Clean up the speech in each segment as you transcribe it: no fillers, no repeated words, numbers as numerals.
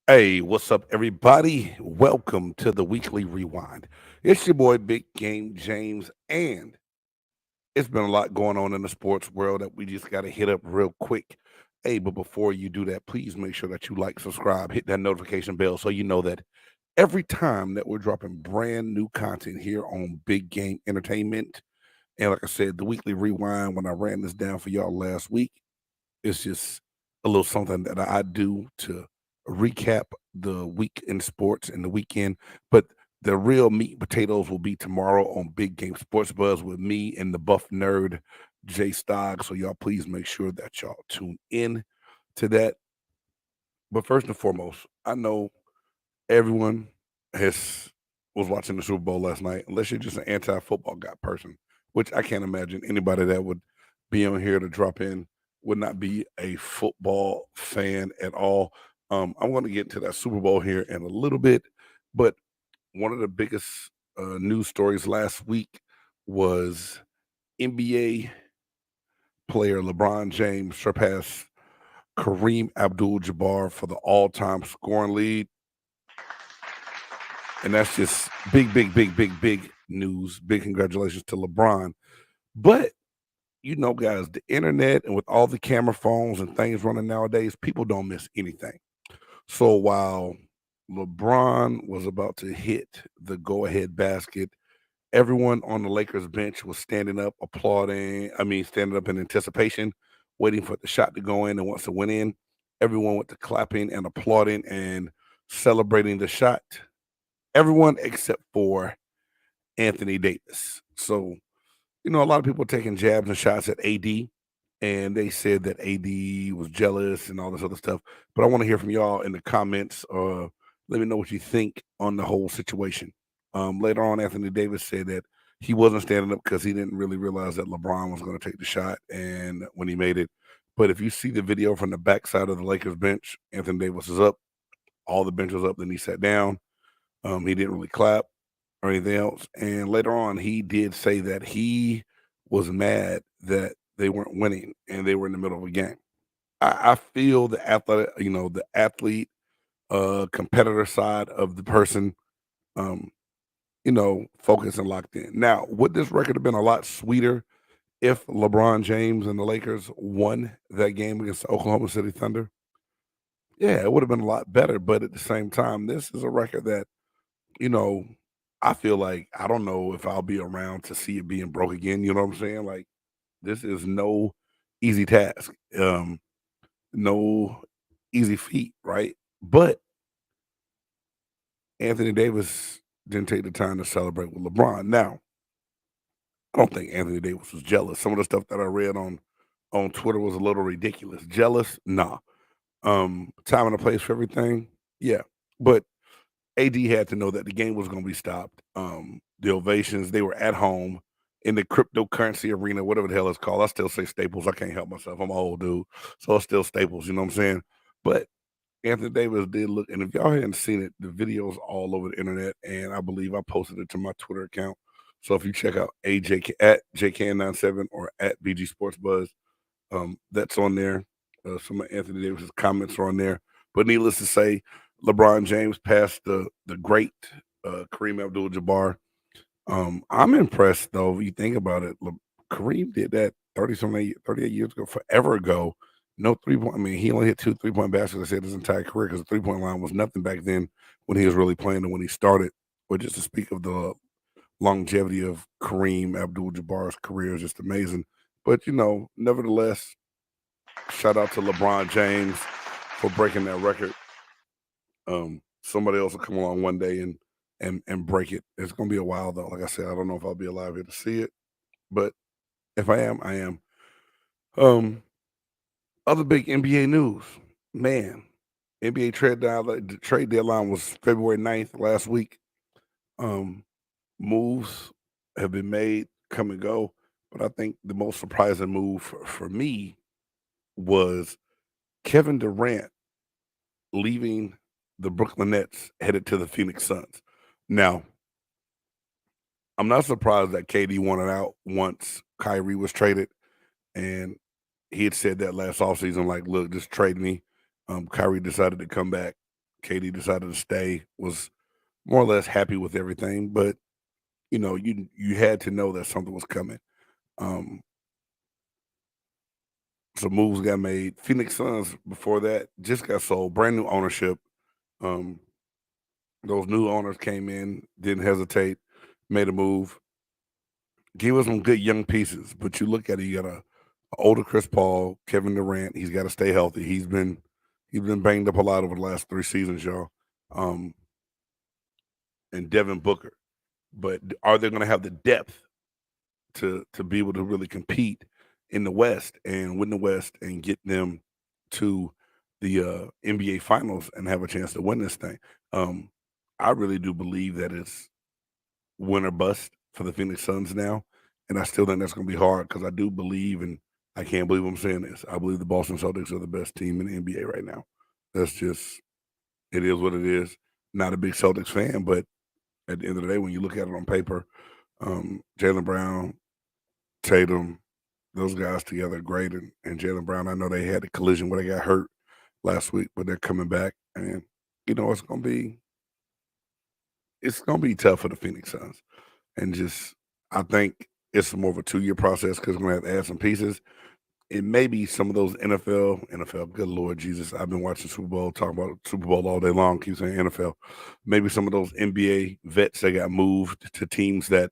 Hey, what's up, everybody? Welcome to the weekly rewind. It's your boy, Big Game James, and it's been a lot going on in the sports world that we just got to hit up real quick. Hey, but before you do that, please make sure that you like, subscribe, hit that notification bell so you know that every time that we're dropping brand new content here on Big Game Entertainment. And like I said, the weekly rewind, when I ran this down for y'all last week, it's just a little something that I do to recap the week in sports and the weekend. But the real meat and potatoes will be tomorrow on Big Game Sports Buzz with me and the buff nerd Jay Stogg. So y'all please make sure that y'all tune in to that. But first and foremost, I know everyone has was watching the Super Bowl last night, unless you're just an anti-football guy person, which I can't imagine anybody that would be on here to drop in would not be a football fan at all. I'm going to get into that Super Bowl here in a little bit, but one of the biggest news stories last week was NBA player LeBron James surpassed Kareem Abdul-Jabbar for the all-time scoring lead. And that's just big, big, big, big, big news. Big congratulations to LeBron. But guys, the internet and with all the camera phones and things running nowadays, people don't miss anything. So while LeBron was about to hit the go-ahead basket, everyone on the Lakers bench was standing up, applauding. I mean, standing up in anticipation, waiting for the shot to go in. And once it went in, everyone went to clapping and applauding and celebrating the shot. Everyone except for Anthony Davis. So, a lot of people taking jabs and shots at AD, and they said that AD was jealous and all this other stuff. But I want to hear from y'all in the comments. Let me know what you think on the whole situation. Later on, Anthony Davis said that he wasn't standing up because he didn't really realize that LeBron was going to take the shot, and when he made it. But if you see the video from the backside of the Lakers bench, Anthony Davis is up, all the bench was up, then he sat down. He didn't really clap or anything else. And later on, he did say that he was mad that they weren't winning and they were in the middle of a game. I feel the athletic, the athlete, competitor side of the person, um, focused and locked in. Now, would this record have been a lot sweeter if LeBron James and the Lakers won that game against the Oklahoma City Thunder? Yeah, it would have been a lot better. But at the same time, this is a record that you know, I feel like I don't know if I'll be around to see it being broke again. You know what I'm saying? Like this is no easy task, no easy feat, right? But Anthony Davis didn't take the time to celebrate with LeBron. Now, I don't think Anthony Davis was jealous. Some of the stuff that I read on Twitter was a little ridiculous. Jealous? Nah. Time and a place for everything. Yeah. But AD had to know that the game was going to be stopped. The ovations, they were at home in the cryptocurrency arena, whatever the hell it's called. I still say Staples. I can't help myself. I'm an old dude. So it's still Staples, you know what I'm saying? But Anthony Davis did look, and if y'all hadn't seen it, the video's all over the internet, and I believe I posted it to my Twitter account. So if you check out AJ at JKN97 or at BG Sports Buzz, that's on there. Some of Anthony Davis's comments are on there. But needless to say, LeBron James passed the great Kareem Abdul-Jabbar. I'm impressed though. If you think about it, Kareem did that 38 years ago, forever ago. No 3 point. I mean, he only hit 2 3-point baskets. I said his entire career because the 3 point line was nothing back then when he was really playing and when he started. But just to speak of the longevity of Kareem Abdul-Jabbar's career is just amazing. But nevertheless, shout out to LeBron James for breaking that record. Somebody else will come along one day and break it. It's gonna be a while though. Like I said, I don't know if I'll be alive here to see it, but if I am, I am. Um, Other big NBA news, man. NBA trade deadline was February 9th last week. Um, Moves have been made, come and go, but I think the most surprising move for me was Kevin Durant leaving the Brooklyn Nets, headed to the Phoenix Suns. Now, I'm not surprised that KD wanted out once Kyrie was traded, and he had said that last offseason, like, look, just trade me. Kyrie decided to come back. KD decided to stay, was more or less happy with everything, but you had to know that something was coming. Um, some moves got made. Phoenix Suns before that just got sold, brand new ownership. Um, those new owners came in, didn't hesitate, made a move, gave us some good young pieces. But you look at it, you got a older Chris Paul, Kevin Durant. He's got to stay healthy. He's been banged up a lot over the last 3 seasons, y'all. Um, and Devin Booker. But are they going to have the depth to be able to really compete in the West and win the West and get them to the NBA Finals and have a chance to win this thing? Um, I really do believe that it's win or bust for the Phoenix Suns now, and I still think that's going to be hard because I do believe, and I can't believe I'm saying this. I believe the Boston Celtics are the best team in the NBA right now. That's just it is what it is. Not a big Celtics fan, but at the end of the day, when you look at it on paper, Jalen Brown, Tatum, those guys together are great. And Jalen Brown, I know they had a collision where they got hurt last week, but they're coming back. And it's gonna be tough for the Phoenix Suns. And just I think it's more of a 2-year process because we're gonna have to add some pieces. It may be some of those NFL, good Lord Jesus. I've been watching Super Bowl, talking about Super Bowl all day long, keep saying NFL. Maybe some of those NBA vets that got moved to teams that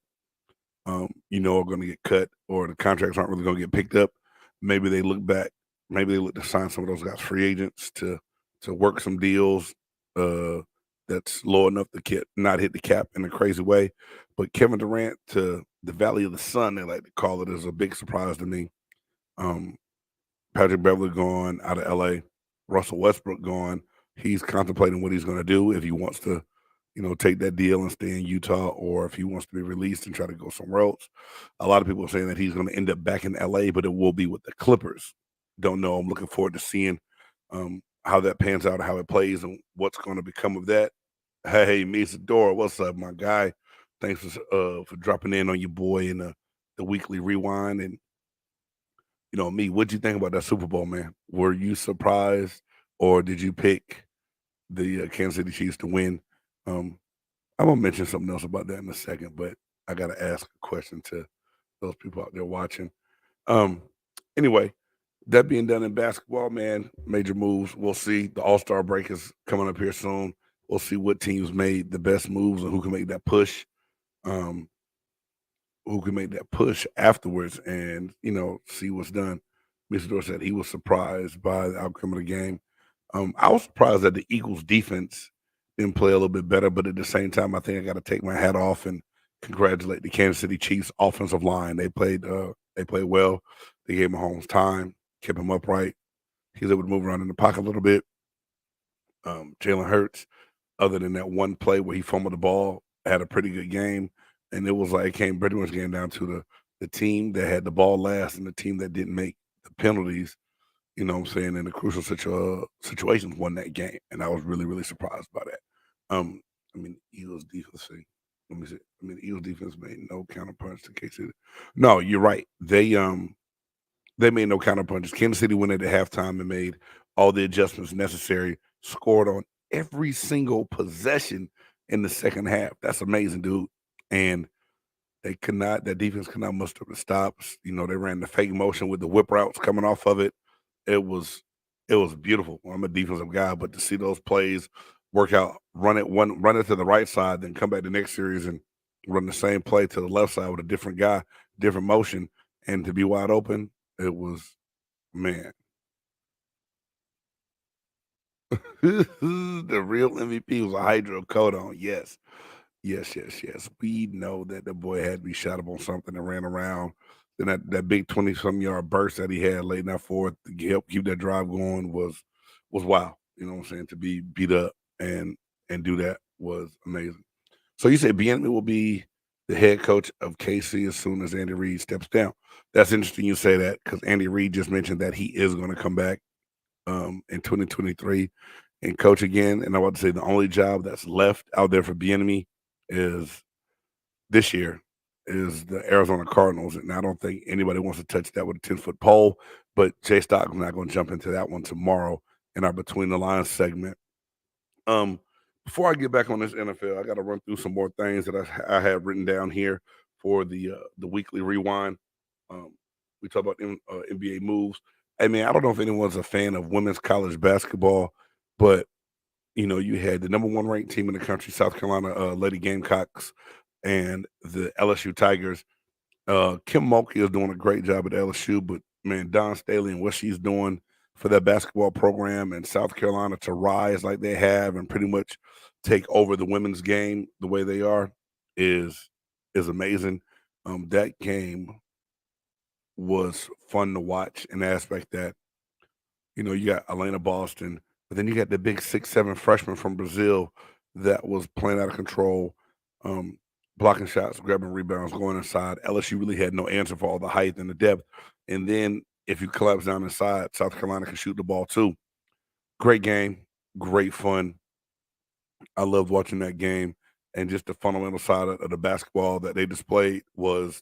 are going to get cut or the contracts aren't really going to get picked up. Maybe they look back. Maybe they look to sign some of those guys free agents to work some deals uh, that's low enough to not hit the cap in a crazy way. But Kevin Durant to the Valley of the Sun, they like to call it, is a big surprise to me. Um, Patrick Beverly gone out of LA, Russell Westbrook gone. He's contemplating what he's going to do if he wants to, take that deal and stay in Utah, or if he wants to be released and try to go somewhere else. A lot of people are saying that he's going to end up back in LA, but it will be with the Clippers. Don't know. I'm looking forward to seeing how that pans out, how it plays, and what's going to become of that. Hey, Misadora, what's up, my guy? Thanks for dropping in on your boy in the weekly rewind. And me, what'd you think about that Super Bowl, man? Were you surprised, or did you pick the Kansas City Chiefs to win? Um, I'm gonna mention something else about that in a second, but I gotta ask a question to those people out there watching. Um, anyway, that being done in basketball, man, major moves. We'll see. The All Star break is coming up here soon. We'll see what teams made the best moves and who can make that push. Um, who can make that push afterwards and see what's done. Mr. Dorr said he was surprised by the outcome of the game. I was surprised that the Eagles defense didn't play a little bit better, but at the same time, I think I got to take my hat off and congratulate the Kansas City Chiefs offensive line. They played well. They gave Mahomes time, kept him upright. He was able to move around in the pocket a little bit. Jalen Hurts, other than that one play where he fumbled the ball, had a pretty good game. And it was like it came pretty much came down to the team that had the ball last and the team that didn't make the penalties, what I'm saying, in the crucial situations won that game. And I was really, really surprised by that. Eagles defense, let me see. Eagles defense made no counter punch to KC. No, you're right. They made no counter punches. Kansas City went at halftime and made all the adjustments necessary, scored on every single possession in the second half. That's amazing, dude. And that defense could not muster up the stops. They ran the fake motion with the whip routes coming off of it. It was beautiful. I'm a defensive guy, but to see those plays work out, run it to the right side, then come back the next series and run the same play to the left side with a different guy, different motion, and to be wide open, it was, man. The real MVP was a hydrocodone. Yes. Yes, yes, yes. We know that the boy had to be shot up on something and ran around. Then that big 20-some yard burst that he had late in that fourth to help keep that drive going was wow. You know what I'm saying? To be beat up and do that was amazing. So you say Bieniemy will be the head coach of KC as soon as Andy Reid steps down. That's interesting you say that because Andy Reid just mentioned that he is going to come back in 2023 and coach again. And I want to say the only job that's left out there for Bieniemy is this year is the Arizona Cardinals. And I don't think anybody wants to touch that with a 10-foot pole, but Jay Stockton's not going to jump into that one tomorrow in our Between the Lines segment. Um, Before I get back on this NFL, I got to run through some more things that I have written down here for the weekly rewind. Um, we talk about NBA moves. Hey man, I don't know if anyone's a fan of women's college basketball, but you had the number one ranked team in the country, South Carolina Lady Gamecocks, and the LSU Tigers. Kim Mulkey is doing a great job at LSU, but man, Don Staley and what she's doing for that basketball program in South Carolina to rise like they have and pretty much take over the women's game the way they are is is amazing. That game was fun to watch in the aspect that you got Elena Boston, but then you got the big 6'7" freshman from Brazil that was playing out of control, um, blocking shots, grabbing rebounds, going inside. LSU really had no answer for all the height and the depth. And then if you collapse down inside, South Carolina can shoot the ball too. Great game, great fun. I loved watching that game, and just the fundamental side of the basketball that they displayed was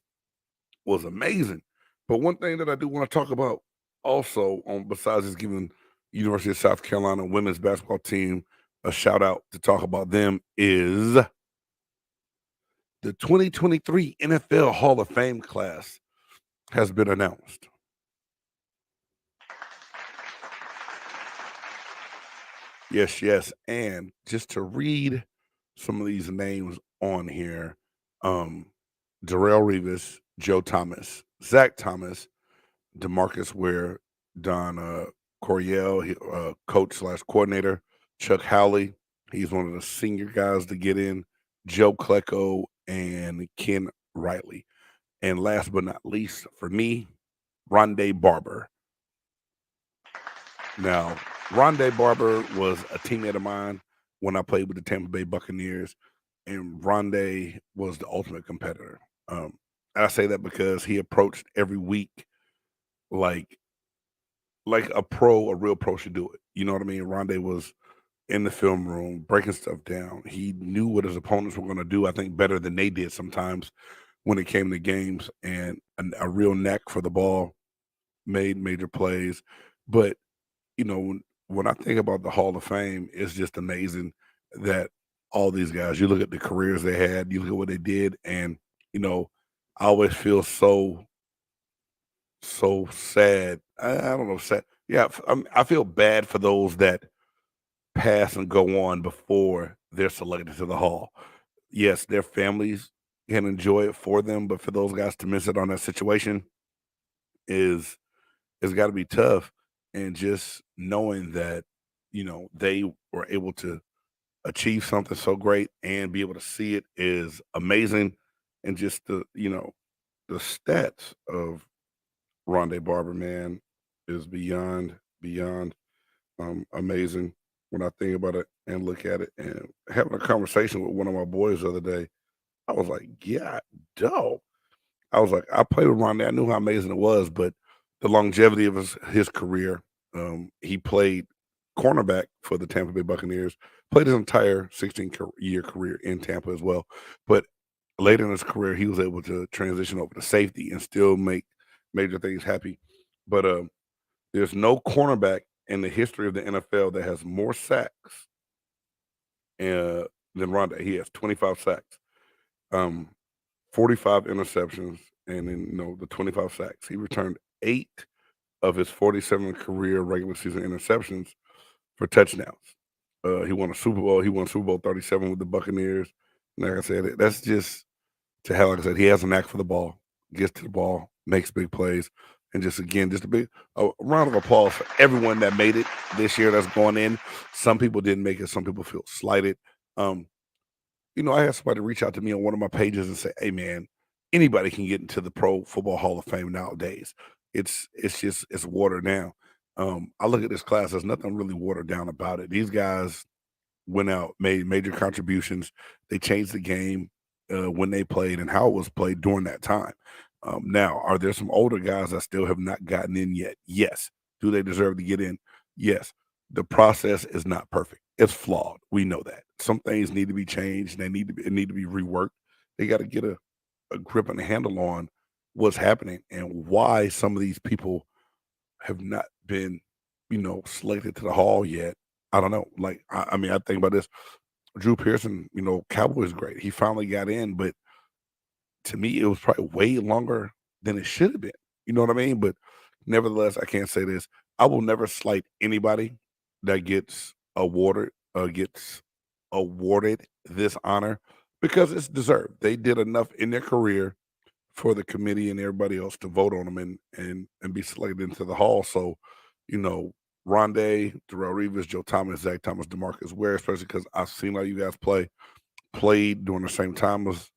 amazing. But one thing that I do want to talk about also, on besides just giving University of South Carolina women's basketball team a shout out to talk about them, is the 2023 NFL Hall of Fame class has been announced. Yes, yes. And just to read some of these names on here, um, Darrell Revis, Joe Thomas, Zach Thomas, DeMarcus Ware, Don Coryell, coach slash coordinator, Chuck Howley. He's one of the senior guys to get in, Joe Klecko, and Ken Riley. And last but not least, for me, Rondé Barber. Now, Rondé Barber was a teammate of mine when I played with the Tampa Bay Buccaneers, and Rondé was the ultimate competitor. Um, I say that because he approached every week like a real pro should do it. You know what I mean? Rondé was in the film room breaking stuff down. He knew what his opponents were going to do. I think better than they did sometimes when it came to games, and a real knack for the ball. Made major plays, but when I think about the Hall of Fame, it's just amazing that all these guys. You look at the careers they had. You look at what they did, and you know, I always feel so sad. I don't know, sad. Yeah, I feel bad for those that pass and go on before they're selected to the Hall. Yes, their families can enjoy it for them, but for those guys to miss it on that situation is it's got to be tough. And just knowing that they were able to achieve something so great and be able to see it is amazing. And just the stats of Rondé Barber, man, is beyond amazing when I think about it and look at it. And having a conversation with one of my boys the other day, I was like, yeah, dope. I was like, I played with Rondé. I knew how amazing it was, but the longevity of his career, he played cornerback for the Tampa Bay Buccaneers, played his entire 16-year career in Tampa as well. But later in his career, he was able to transition over to safety and still make major things happy. But there's no cornerback in the history of the NFL that has more sacks uh, than Rondé. He has 25 sacks. 45 interceptions, and then the 25 sacks. He returned 8 of his 47 career regular season interceptions for touchdowns. He won a Super Bowl. He won Super Bowl 37 with the Buccaneers. And like I said, that's just to how, like I said, he has a knack for the ball, gets to the ball, makes big plays, and just again, just a round of applause for everyone that made it this year that's going in. Some people didn't make it. Some people feel slighted. Um, I had somebody reach out to me on one of my pages and say, "Hey, man, anybody can get into the Pro Football Hall of Fame nowadays. It's watered down." I look at this class. There's nothing really watered down about it. These guys went out, made major contributions. They changed the game when they played and how it was played during that time. Now, are there some older guys that still have not gotten in yet? Yes. Do they deserve to get in? Yes. The process is not perfect. It's flawed. We know that. Some things need to be changed. It need to be reworked. They got to get a grip and a handle on what's happening and why some of these people have not been, selected to the hall yet. I don't know. Like, I mean, I think about this. Drew Pearson, Cowboys great. He finally got in, but to me, it was probably way longer than it should have been. You know what I mean? But nevertheless, I can't say this. I will never slight anybody that gets awarded this honor because it's deserved. They did enough in their career for the committee and everybody else to vote on them and be selected into the hall. So, you know, Rondé, Darrell Reeves, Joe Thomas, Zach Thomas, DeMarcus Ware, especially because I've seen a lot of you guys played during the same time as,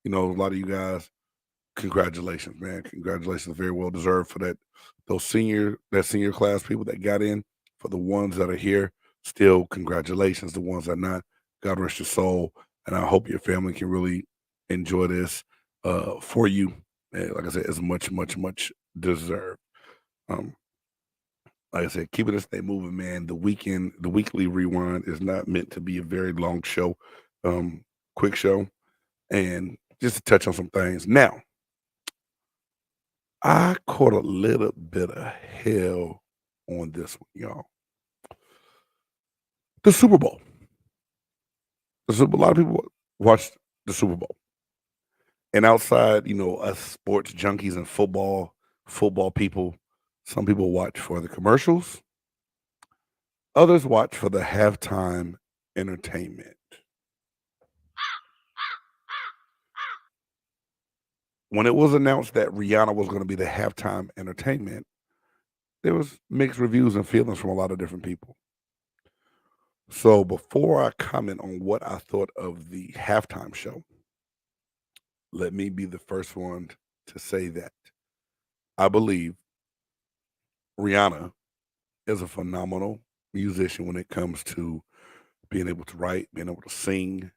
a lot of you guys. Congratulations, man. Congratulations. Very well deserved for that senior class people that got in. For the ones that are here, still congratulations. The ones that are not, God rest your soul. And I hope your family can really enjoy this for you. And like I said, it's much, much, much deserved. Um, like I said, keeping this thing moving, man. The weekly rewind is not meant to be a very long show, quick show, and just to touch on some things. Now, I caught a little bit of hell on this one, y'all. The Super Bowl. A lot of people watched the Super Bowl, and outside, us sports junkies and football people, some people watch for the commercials, others watch for the halftime entertainment. When it was announced that Rihanna was going to be the halftime entertainment, there was mixed reviews and feelings from a lot of different people. So before I comment on what I thought of the halftime show, let me be the first one to say that I believe Rihanna is a phenomenal musician when it comes to being able to write, being able to sing,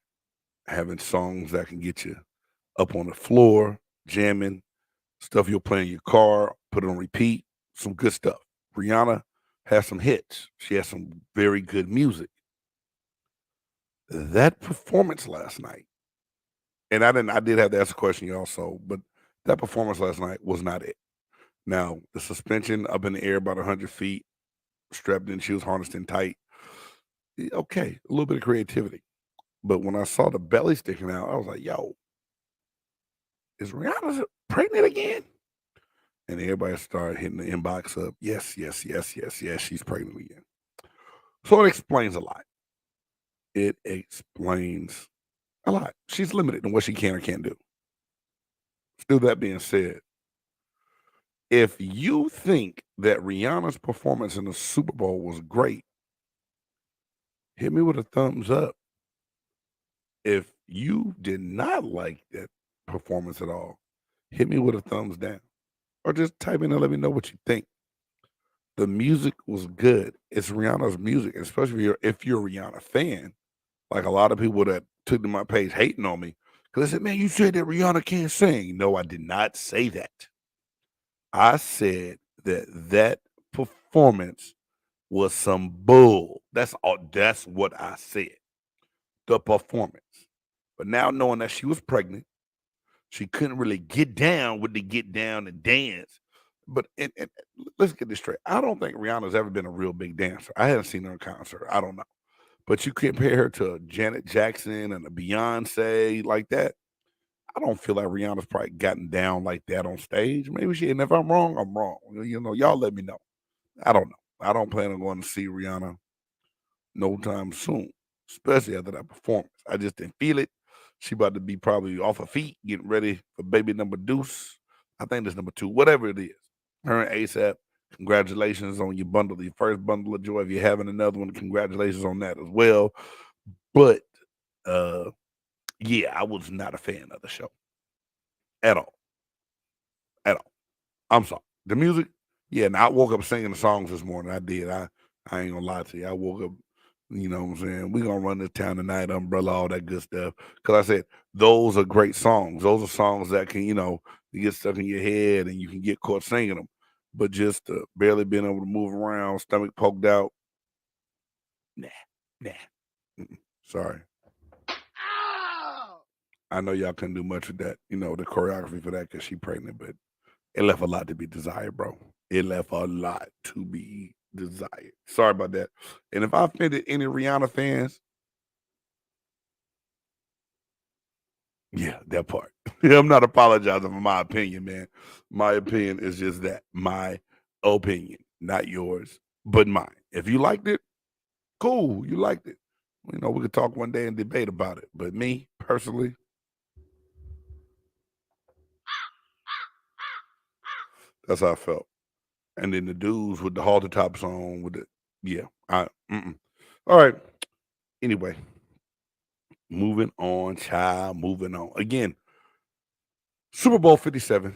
having songs that can get you up on the floor, jamming, stuff you'll play in your car, put it on repeat, some good stuff. Rihanna has some hits. She has some very good music. That performance last night, and I did have to ask a question also, but that performance last night was not it. Now, the suspension up in the air about 100 feet, strapped in, she was harnessed in tight. Okay, a little bit of creativity. But when I saw the belly sticking out, I was like, yo, is Rihanna pregnant again? And everybody started hitting the inbox up. Yes, yes, yes, yes, yes, she's pregnant again. So it explains a lot. It explains a lot. She's limited in what she can or can't do. Still, that being said, if you think that Rihanna's performance in the Super Bowl was great, hit me with a thumbs up. If you did not like that performance at all, hit me with a thumbs down. Or just type in and let me know what you think. The music was good. It's Rihanna's music, especially if you're a Rihanna fan. Like a lot of people that took to my page hating on me because they said, "Man, you said that Rihanna can't sing." No, I did not say that. I said that performance was some bull. That's all. That's what I said. The performance. But now knowing that she was pregnant, she couldn't really get down with the get down and dance. But and let's get this straight. I don't think Rihanna's ever been a real big dancer. I haven't seen her in concert. I don't know. But you compare her to Janet Jackson and a Beyonce like that. I don't feel like Rihanna's probably gotten down like that on stage. Maybe she. And if I'm wrong, I'm wrong. Y'all let me know. I don't know. I don't plan on going to see Rihanna no time soon, especially after that performance. I just didn't feel it. She about to be probably off her feet, getting ready for baby number deuce. I think that's number two, whatever it is. Her and ASAP, congratulations on your bundle, your first bundle of joy. If you're having another one, congratulations on that as well. But uh yeah, I was not a fan of the show at all. At all. I'm sorry. The music, yeah, and I woke up singing the songs this morning. I did. I ain't gonna lie to you. I woke up, what I'm saying? We gonna run this town tonight, umbrella, all that good stuff. Cause I said those are great songs. Those are songs that can, you get stuck in your head and you can get caught singing them. But just barely being able to move around, stomach poked out, nah, nah. Sorry. I know y'all couldn't do much with that, the choreography for that because she pregnant, but it left a lot to be desired, bro. It left a lot to be desired. Sorry about that. And if I offended any Rihanna fans, yeah, that part. I'm not apologizing for my opinion, man. My opinion is just that my opinion, not yours, but mine. If you liked it, cool. You liked it. We could talk one day and debate about it. But me personally, that's how I felt. And then the dudes with the halter tops on, with the yeah, all right. Anyway, moving on, child. Moving on. Again, Super Bowl 57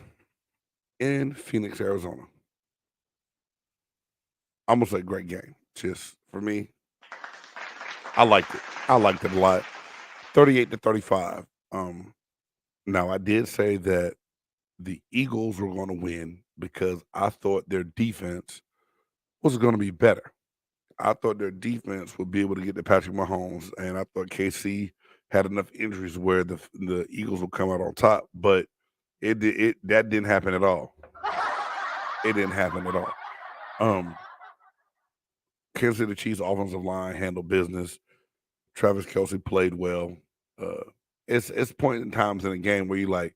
in Phoenix, Arizona. I'm gonna say great game. Just for me, I liked it. I liked it a lot. 38-35. Now I did say that the Eagles were going to win because I thought their defense was going to be better. I thought their defense would be able to get to Patrick Mahomes, and I thought KC had enough injuries where the Eagles would come out on top. But that didn't happen at all. It didn't happen at all. Um, Kansas City Chiefs offensive line handled business. Travis Kelsey played well. Uh, it's point in times in a game where you like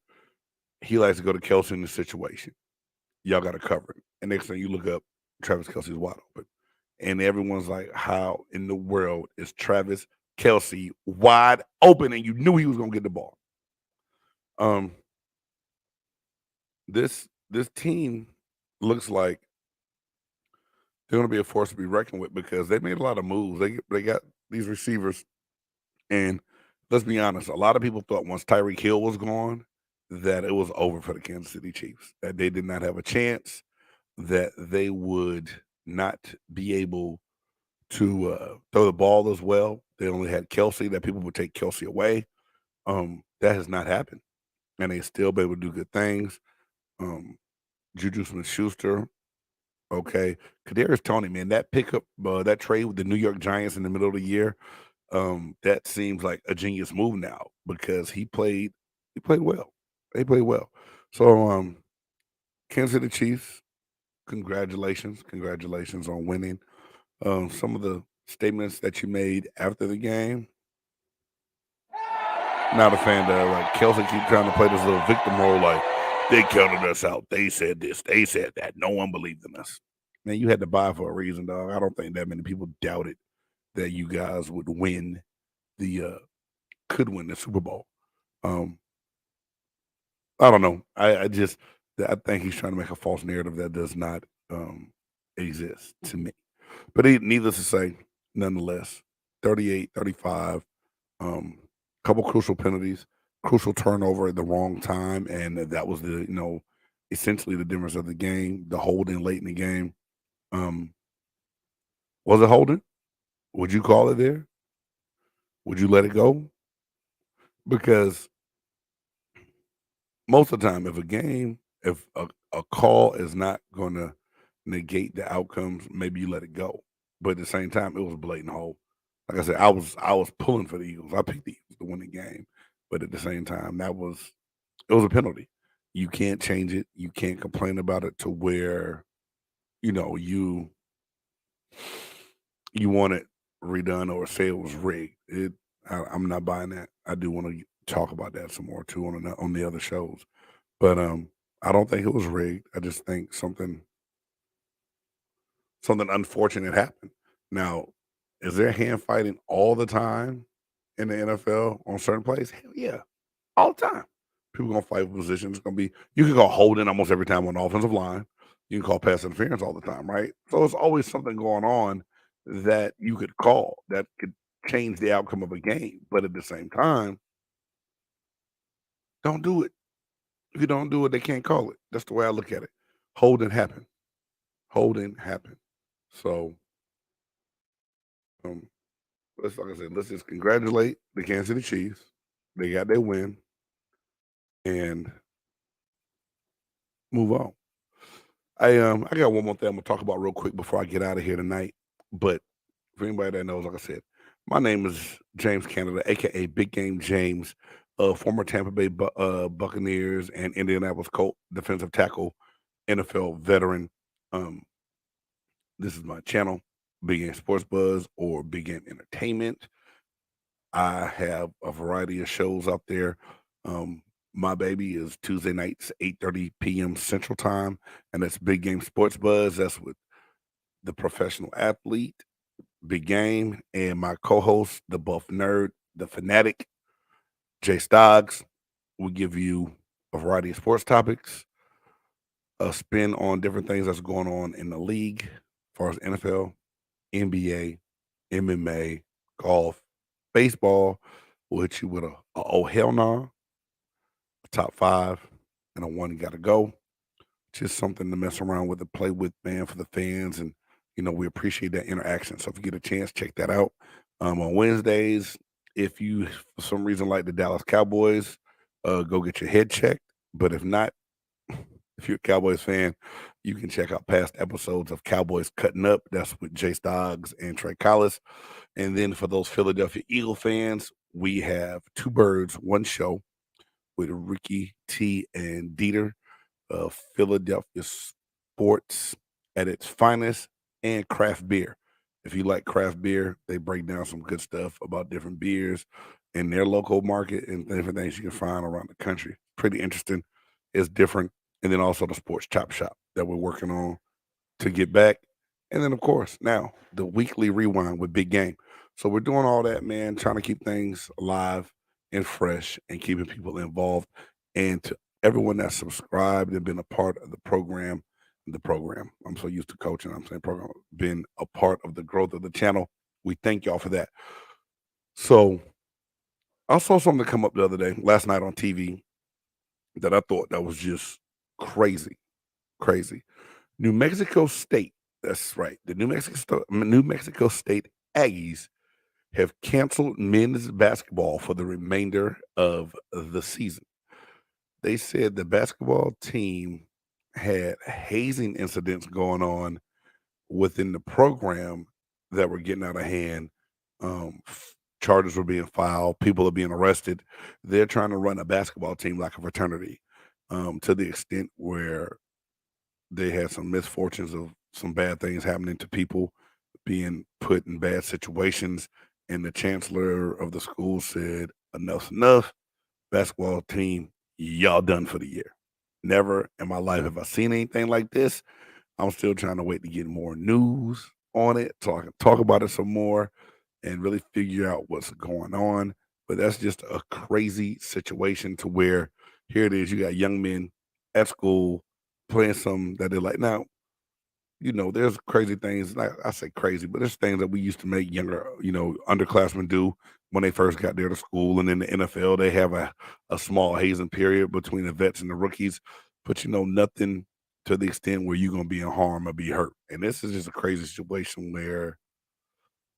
he likes to go to Kelsey in the situation. Y'all got to cover him. And next thing you look up, Travis Kelsey's wide open. And everyone's like, how in the world is Travis Kelsey wide open? And you knew he was gonna get the ball. Um, this team looks like they're gonna be a force to be reckoned with because they made a lot of moves. They got these receivers, and let's be honest, a lot of people thought once Tyreek Hill was gone that it was over for the Kansas City Chiefs, that they did not have a chance, that they would not be able to throw the ball as well. They only had Kelsey, that people would take Kelsey away. That has not happened, and they still be able to do good things. Um, Juju Smith-Schuster, okay. Kadarius Toney, man, that pickup, that trade with the New York Giants in the middle of the year, that seems like a genius move now because he played well. They played well. So, Kansas City Chiefs, congratulations on winning. Some of the statements that you made after the game, not a fan of. Like Kelsey keep trying to play this little victim role, like they counted us out. They said this, they said that. No one believed in us. Man, you had to buy for a reason, dog. I don't think that many people doubted that you guys would win the could win the Super Bowl. Um, I don't know. I think he's trying to make a false narrative that does not exist to me. But needless to say, nonetheless, 38-35. Couple crucial penalties, crucial turnover at the wrong time, and that was essentially the difference of the game. The holding late in the game. Um, was it holding? Would you call it there? Would you let it go? Because most of the time, if a call is not going to negate the outcomes, maybe you let it go. But at the same time, it was a blatant hold. Like I said, I was pulling for the Eagles. I picked the Eagles to win the game, but at the same time, it was a penalty. You can't change it. You can't complain about it to where you know you want it redone or say it was rigged. I'm not buying that. I do want to talk about that some more too on the other shows. But I don't think it was rigged. I just think something unfortunate happened. Now, is there hand fighting all the time in the NFL on certain plays? Hell yeah, all the time. People gonna fight for positions. It's gonna be you can call holding almost every time on the offensive line. You can call pass interference all the time, right? So it's always something going on that you could call that could change the outcome of a game. But at the same time, don't do it. If you don't do it, they can't call it. That's the way I look at it. Holding happened. Holding happened. So um, like I said, let's just congratulate the Kansas City Chiefs. They got their win and move on. I got one more thing I'm gonna talk about real quick before I get out of here tonight. But for anybody that knows, like I said, my name is James Cannida, a.k.a. Big Game James, former Tampa Bay Buccaneers and Indianapolis Colt defensive tackle, NFL veteran. Um, This is my channel, Big Game Sports Buzz or Big Game Entertainment. I have a variety of shows out there. My baby is Tuesday nights, 8:30 p.m. Central Time, and that's Big Game Sports Buzz. That's with the professional athlete, Big Game, and my co-host, the buff nerd, the fanatic, Jay Stoggs. We give you a variety of sports topics, a spin on different things that's going on in the league, as far as NFL, NBA, MMA, golf, baseball. We'll hit you with a oh hell no, a top five, and a one got to go. Just something to mess around with and play with, man, for the fans. And, we appreciate that interaction. So if you get a chance, check that out. On Wednesdays, if you, for some reason, like the Dallas Cowboys, go get your head checked. But if not, if you're a Cowboys fan, you can check out past episodes of Cowboys Cutting Up. That's with Jay Stoggs and Trey Collis. And then for those Philadelphia Eagle fans, we have Two Birds, One Show with Ricky T and Dieter. Philadelphia sports at its finest, and craft beer. If you like craft beer, they break down some good stuff about different beers in their local market and different things you can find around the country. Pretty interesting. It's different. And then also the sports chop shop that we're working on to get back. And then, of course, now the weekly rewind with Big Game. So we're doing all that, man, trying to keep things alive and fresh and keeping people involved. And to everyone that's subscribed and been a part of the program. I'm so used to coaching. I'm saying program, been a part of the growth of the channel. We thank y'all for that. So I saw something come up the other day, last night on TV, that I thought that was just crazy, crazy. New Mexico State, that's right. The New Mexico State Aggies have canceled men's basketball for the remainder of the season. They said the basketball team had hazing incidents going on within the program that were getting out of hand. Charges were being filed, people are being arrested. They're trying to run a basketball team like a fraternity, to the extent where they had some misfortunes of some bad things happening to people being put in bad situations. And the chancellor of the school said, enough's enough. Basketball team, y'all done for the year. Never in my life have I seen anything like this. I'm still trying to wait to get more news on it, so I can talk about it some more and really figure out what's going on. But that's just a crazy situation to where here it is, you got young men at school playing something that they're like. Now, there's crazy things. Like I say crazy, but there's things that we used to make younger, underclassmen do when they first got there to school. And in the NFL, they have a small hazing period between the vets and the rookies, but nothing to the extent where you're gonna be in harm or be hurt. And this is just a crazy situation where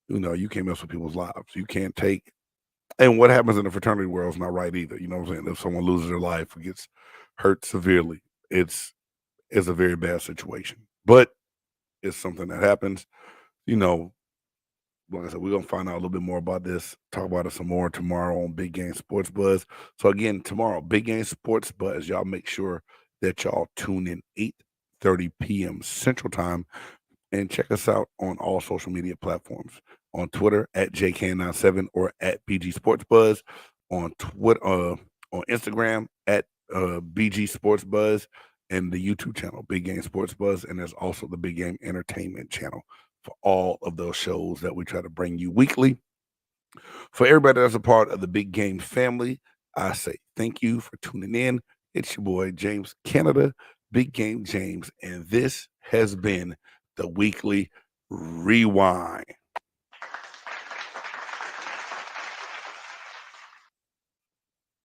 you can't mess with people's lives. You can't take. And what happens in the fraternity world is not right either. You know what I'm saying? If someone loses their life or gets hurt severely, it's a very bad situation. But it's something that happens. You know, like I said, we're gonna find out a little bit more about this, talk about it some more tomorrow on Big Game Sports Buzz. So again, tomorrow, Big Game Sports Buzz. Y'all make sure that y'all tune in 8:30 p.m. Central Time and check us out on all social media platforms. On Twitter at JCan97 or at BG Sports Buzz. On Twitter, on Instagram at BG Sports Buzz, and the YouTube channel Big Game Sports Buzz, and there's also the Big Game Entertainment channel for all of those shows that we try to bring you weekly. For everybody that's a part of the Big Game family, I say thank you for tuning in. It's your boy James Cannida, Big Game James, and this has been the weekly rewind.